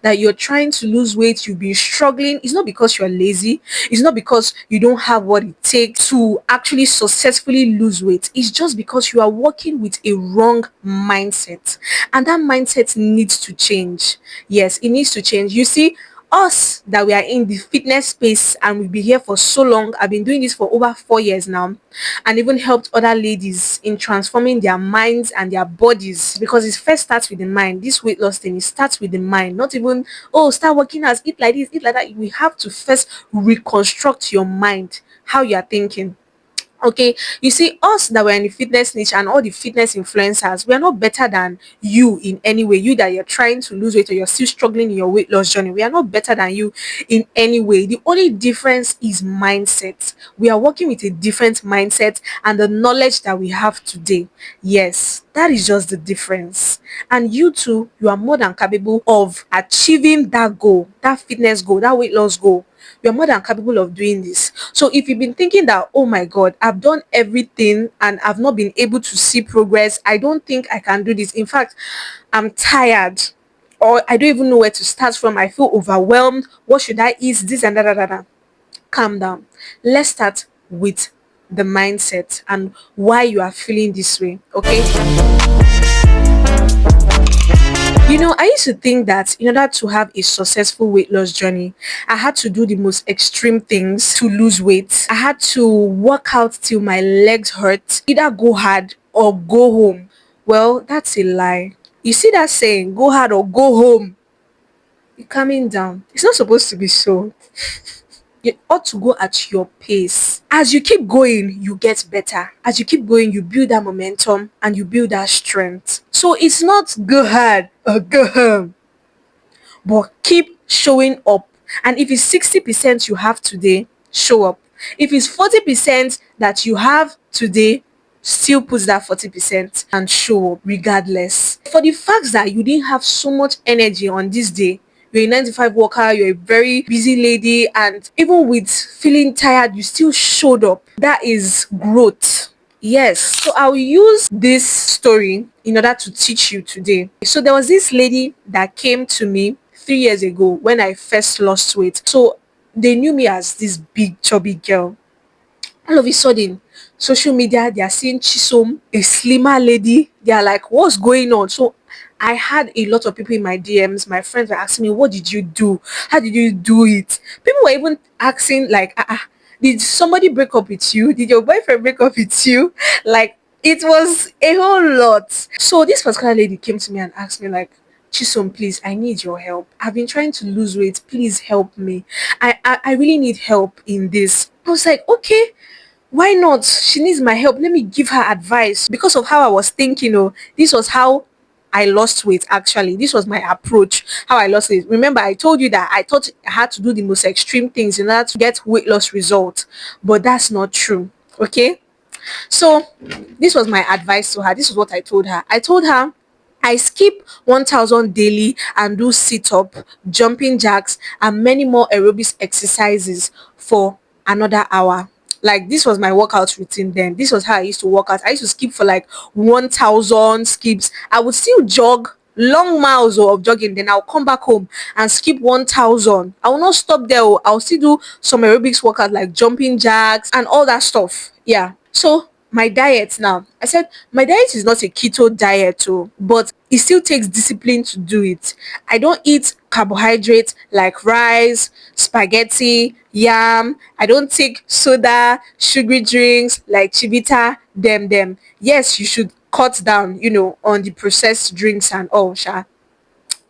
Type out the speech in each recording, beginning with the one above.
that you're trying to lose weight, you've been struggling, it's not because you're lazy, it's not because you don't have what it takes to actually successfully lose weight. It's just because you are working with a wrong mindset. And that mindset needs to change. Yes, it needs to change. You see, us that we are in the fitness space and we've been here for so long, I've been doing this for over 4 years now, and even helped other ladies in transforming their minds and their bodies, because it first starts with the mind. This weight loss thing, it starts with the mind, not even, oh, start working as eat like this, eat like that. We have to first reconstruct your mind, how you are thinking. Okay, you see, us that were in the fitness niche and all the fitness influencers, we are not better than you in any way. You that you're trying to lose weight or you're still struggling in your weight loss journey, we are not better than you in any way. The only difference is mindset. We are working with a different mindset and the knowledge that we have today. Yes, that is just the difference. And you too, you are more than capable of achieving that goal, that fitness goal, that weight loss goal. You're more than capable of doing this. So if you've been thinking that, oh my God, I've done everything and I've not been able to see progress, I don't think I can do this. In fact, I'm tired, or I don't even know where to start from. I feel overwhelmed. What should I eat? This and that. Calm down. Let's start with the mindset and why you are feeling this way. Okay. You know, I used to think that in order to have a successful weight loss journey, I had to do the most extreme things to lose weight. I had to work out till my legs hurt, either go hard or go home. Well, that's a lie. You see that saying, go hard or go home? You're coming down. It's not supposed to be so. You ought to go at your pace. As you keep going, you get better. As you keep going, you build that momentum and you build that strength. So it's not go hard or go home, but keep showing up. And if it's 60% you have today, show up. If it's 40% that you have today, still put that 40% and show up regardless. For the fact that you didn't have so much energy on this day, you're a 9 to 5 worker, you're a very busy lady, and even with feeling tired, you still showed up. That is growth. Yes. So I'll use this story in order to teach you today. So there was this lady that came to me 3 years ago when I first lost weight. So they knew me as this big chubby girl. All of a sudden, social media, they are seeing Chisom, a slimmer lady. They are like, what's going on? So I had a lot of people in my DMs. My friends were asking me, what did you do? How did you do it? People were even asking, like, did somebody break up with you? Did your boyfriend break up with you? Like, it was a whole lot. So this particular lady came to me and asked me, like, Chisom, please, I need your help. I've been trying to lose weight. Please help me. I really need help in this. I was like, okay, why not? She needs my help. Let me give her advice. Because of how I was thinking, oh, this was how I lost weight actually. This was my approach, how I lost it. Remember, I told you that I thought I had to do the most extreme things in order to get weight loss results, but that's not true. Okay. So this was my advice to her. This is what I told her. I told her I skip 1000 daily and do sit up, jumping jacks, and many more aerobics exercises for another hour. Like, this was my workout routine then. This was how I used to work out. I used to skip for like 1000 skips. I would still jog long miles of jogging, then I'll come back home and skip 1000. I will not stop there. Oh. I'll still do some aerobics workout like jumping jacks and all that stuff. Yeah. So my diet now, I said my diet is not a keto diet, oh, but it still takes discipline to do it. I don't eat carbohydrates like rice, spaghetti, yam. I don't take soda, sugary drinks like chivita, them. Yes, you should cut down, on the processed drinks and all, sha.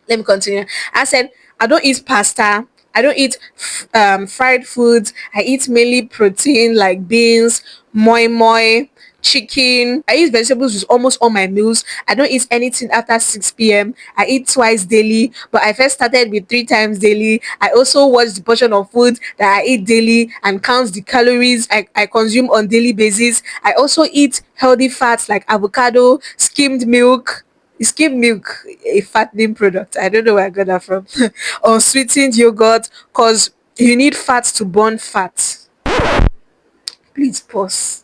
Let me continue. I said, I don't eat pasta. I don't eat fried foods. I eat mainly protein like beans, moi, chicken. I eat vegetables with almost all my meals. I don't eat anything after 6 p.m. I eat twice daily, but I first started with 3 times daily. I also watch the portion of food that I eat daily and counts the calories I consume on daily basis. I also eat healthy fats like avocado, skimmed milk. Is skim milk a fattening product? I don't know where I got that from. Or sweetened yogurt, because you need fats to burn fat. Please pause.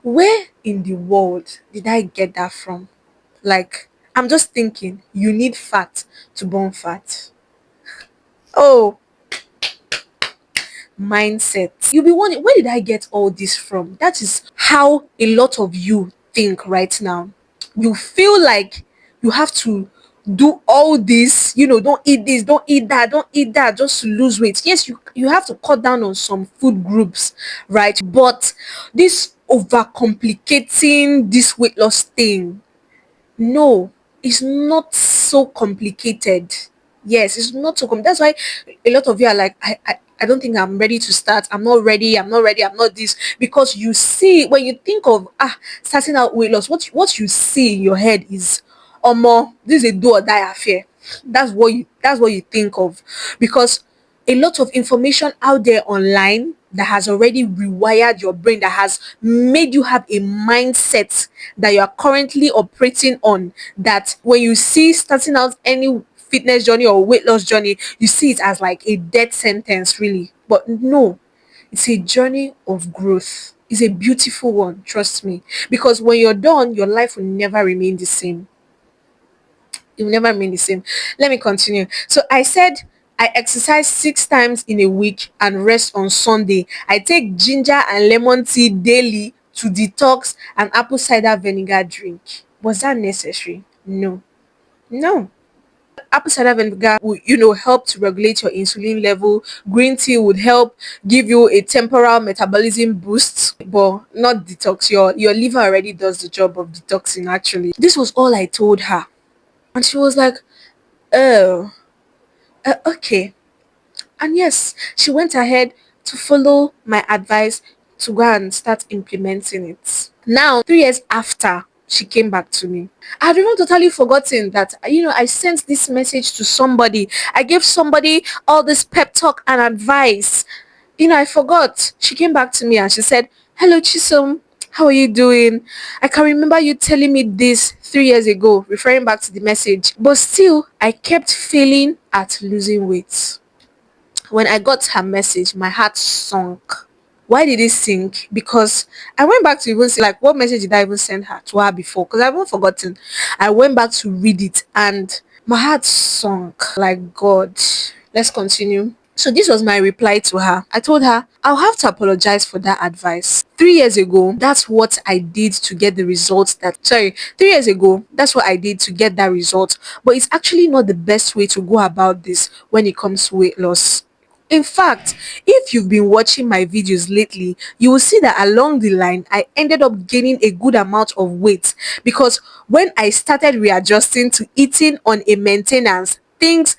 Where in the world did I get that from? Like, I'm just thinking, you need fat to burn fat. Oh, mindset. You'll be wondering, where did I get all this from? That is how a lot of you think right now. You feel like you have to do all this, don't eat this, don't eat that, don't eat that, just to lose weight. Yes, you have to cut down on some food groups, right? But this overcomplicating this weight loss thing, no, it's not so complicated. Yes, it's not so that's why a lot of you are like, I don't think I'm ready to start. I'm not ready. I'm not ready. I'm not this. Because you see, when you think of starting out weight loss, what you see in your head is, more, this is a do or die affair. That's what you think of. Because a lot of information out there online that has already rewired your brain, that has made you have a mindset that you are currently operating on, that when you see starting out any fitness journey or weight loss journey, you see it as like a death sentence, really. But no, it's a journey of growth. It's a beautiful one, trust me. Because when you're done, your life will never remain the same. It will never remain the same. Let me continue. So I said I exercise 6 times in a week and rest on Sunday. I take ginger and lemon tea daily to detox and apple cider vinegar drink. Was that necessary? No. No. Apple cider vinegar would, help to regulate your insulin level. Green tea would help give you a temporal metabolism boost, but not detox. Your liver already does the job of detoxing actually. This was all I told her. And she was like, oh, okay. And yes, she went ahead to follow my advice to go and start implementing it. Now, 3 years after, she came back to me. I had even totally forgotten that, I sent this message to somebody. I gave somebody all this pep talk and advice. I forgot. She came back to me and she said, "Hello, Chisom. How are you doing? I can remember you telling me this 3 years ago," referring back to the message. But still, I kept failing at losing weight. When I got her message, my heart sunk. Why did it sink? Because I went back to even see, like, what message did I even send her to her before? Because I've even forgotten. I went back to read it and my heart sunk. Like, God, let's continue. So this was my reply to her. I told her, I'll have to apologize for that advice. 3 years ago, that's what I did to get the results that, sorry, 3 years ago, that's what I did to get that result. But it's actually not the best way to go about this when it comes to weight loss. In fact, if you've been watching my videos lately, you will see that along the line, I ended up gaining a good amount of weight because when I started readjusting to eating on a maintenance, things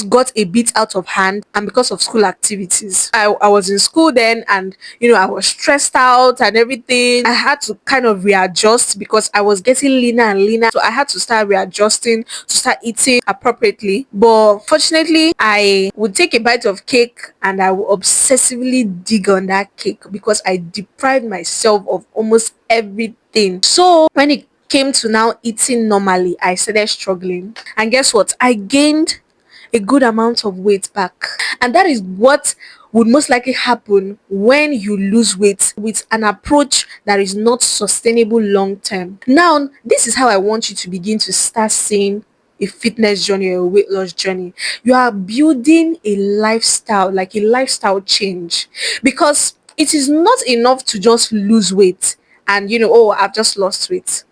got a bit out of hand, and because of school activities, I was in school then, and I was stressed out and everything. I had to kind of readjust because I was getting leaner and leaner, so I had to start readjusting to start eating appropriately. But fortunately, I would take a bite of cake and I would obsessively dig on that cake because I deprived myself of almost everything. So when it came to now eating normally, I started struggling. And guess what? I gained a good amount of weight back. And that is what would most likely happen when you lose weight with an approach that is not sustainable long term. Now, this is how I want you to begin to start seeing a fitness journey or a weight loss journey. You are building a lifestyle, like a lifestyle change, because it is not enough to just lose weight and oh, I've just lost weight.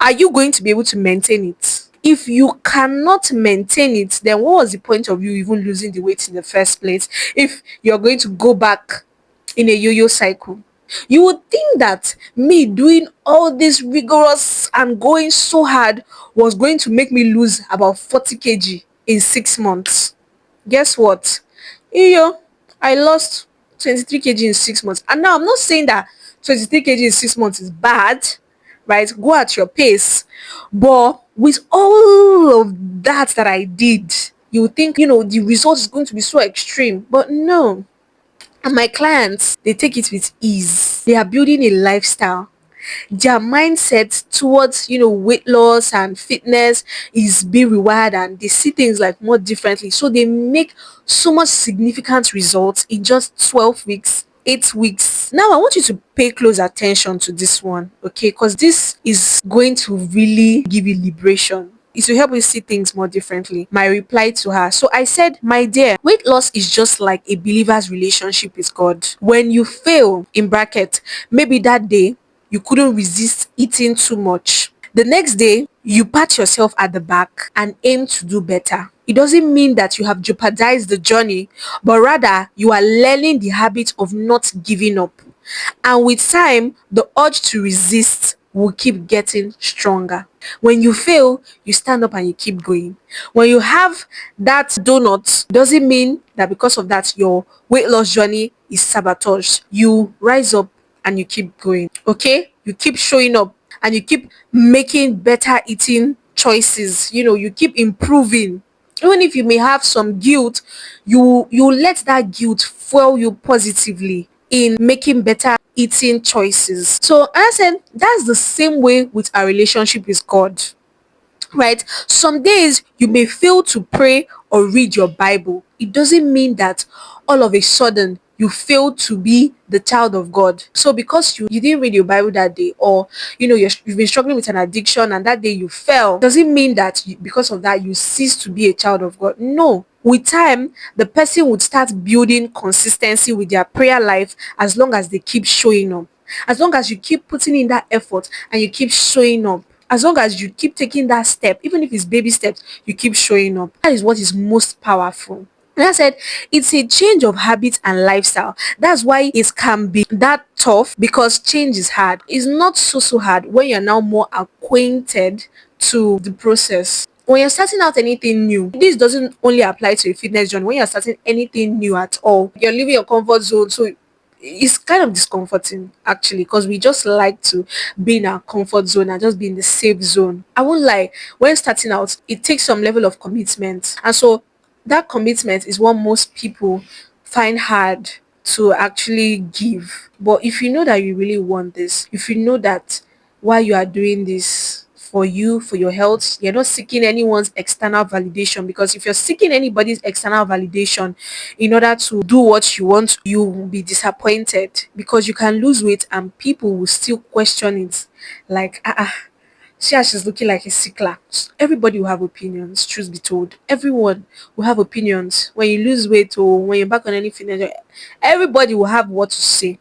Are you going to be able to maintain it? If you cannot maintain it, then what was the point of you even losing the weight in the first place if you're going to go back in a yo-yo cycle? You would think that me doing all this rigorous and going so hard was going to make me lose about 40 kg in 6 months. Guess what? Iyo, I lost 23 kg in 6 months. And now I'm not saying that 23 kg in 6 months is bad, right? Go at your pace. But with all of that I did, you would think, the result is going to be so extreme. But no. And my clients, they take it with ease. They are building a lifestyle. Their mindset towards weight loss and fitness is being rewired, and they see things like more differently, so they make so much significant results in just 12 weeks, 8 weeks. Now I want you to pay close attention to this one, okay, because this is going to really give you liberation. It will help you see things more differently. My reply to her. So I said, my dear, weight loss is just like a believer's relationship with God. When you fail, in bracket, maybe that day you couldn't resist eating too much. The next day, you pat yourself at the back and aim to do better. It doesn't mean that you have jeopardized the journey, but rather you are learning the habit of not giving up. And with time, the urge to resist will keep getting stronger. When you fail, you stand up and you keep going. When you have that donut, doesn't mean that because of that your weight loss journey is sabotaged. You rise up and you keep going. Okay? You keep showing up and you keep making better eating choices. You keep improving. Even if you may have some guilt, you let that guilt fuel you positively in making better eating choices. So I said that's the same way with our relationship with God, right? Some days you may fail to pray or read your Bible. It doesn't mean that all of a sudden you fail to be the child of God. So because you didn't read your Bible that day, or you've been struggling with an addiction and that day you fell, doesn't mean that because of that you cease to be a child of God. No. With time, the person would start building consistency with their prayer life as long as they keep showing up. As long as you keep putting in that effort and you keep showing up, as long as you keep taking that step, even if it's baby steps, you keep showing up. That is what is most powerful. And I said, it's a change of habit and lifestyle. That's why it can be that tough, because change is hard. It's not so hard when you're now more acquainted to the process. When you're starting out anything new, this doesn't only apply to a fitness journey. When you're starting anything new at all, you're leaving your comfort zone. So it's kind of discomforting actually, because we just like to be in our comfort zone and just be in the safe zone. I won't lie, when starting out it takes some level of commitment, and so that commitment is what most people find hard to actually give. But if you know that you really want this, if you know that while you are doing this for you, for your health, you're not seeking anyone's external validation, because if you're seeking anybody's external validation in order to do what you want, you will be disappointed, because you can lose weight and people will still question it, like see how she's looking like a sickler. Everybody will have opinions, truth be told. Everyone will have opinions. When you lose weight or when you're back on any fitness, everybody will have what to say.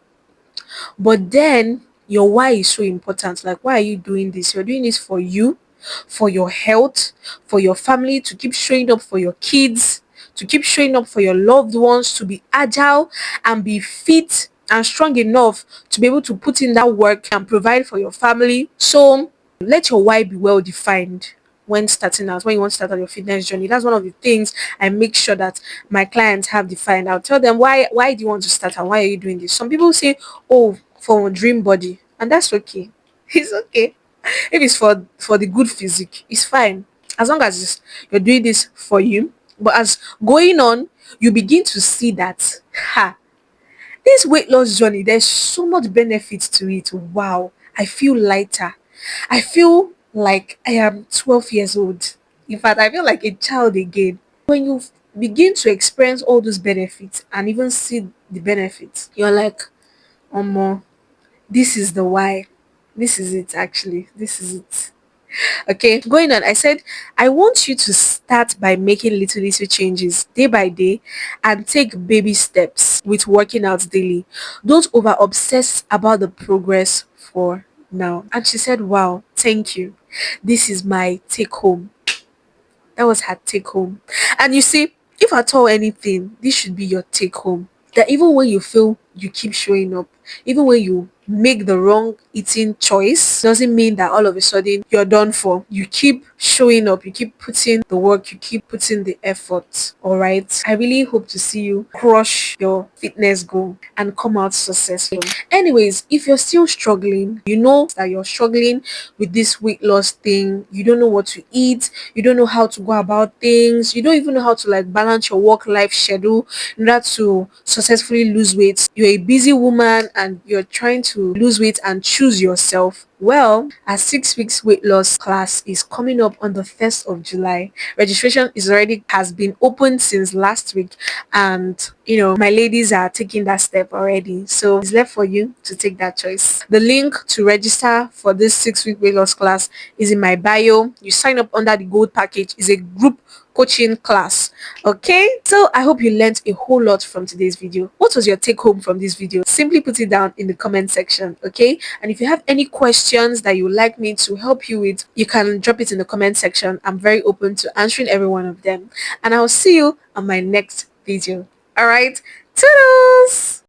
But then your why is so important. Like, why are you doing this? You're doing this for you, for your health, for your family, to keep showing up for your kids, to keep showing up for your loved ones, to be agile and be fit and strong enough to be able to put in that work and provide for your family. So let your why be well defined when starting out, when you want to start on your fitness journey. That's one of the things I make sure that my clients have defined. I'll tell them, why do you want to start and why are you doing this? Some people say, oh, for dream body, and that's okay. It's okay. If it's for the good physique, it's fine, as long as you're doing this for you. But as going on, you begin to see that this weight loss journey, there's so much benefit to it. Wow, I feel lighter. I feel like I am 12 years old. In fact, I feel like a child again. When you begin to experience all those benefits and even see the benefits, you're like, oh, this is the why. This is it, actually. This is it. Okay, going on, I said, I want you to start by making little changes day by day and take baby steps with working out daily. Don't over obsess about the progress for now. And she said, wow, thank you. This is my take home. That was her take home. And you see, if at all anything, this should be your take home. That even when you feel, you keep showing up, even when you make the wrong eating choice, doesn't mean that all of a sudden you're done for. You keep showing up, you keep putting the work, you keep putting the effort. All right. I really hope to see you crush your fitness goal and come out successful. Anyways, if you're still struggling, you know that you're struggling with this weight loss thing, you don't know what to eat, you don't know how to go about things, you don't even know how to like balance your work life schedule in order to successfully lose weight. You're a busy woman and you're trying to lose weight and choose yourself. Well, our 6 weeks weight loss class is coming up on the 1st of July. Registration is already has been open since last week, and my ladies are taking that step already. So it's left for you to take that choice. The link to register for this 6 week weight loss class is in my bio. You sign up under the gold package. Is a group coaching class. Okay, so I hope you learned a whole lot from today's video. What was your take home from this video? Simply put it down in the comment section. Okay, and if you have any questions that you would like me to help you with, you can drop it in the comment section. I'm very open to answering every one of them, and I'll see you on my next video. All right, toodles.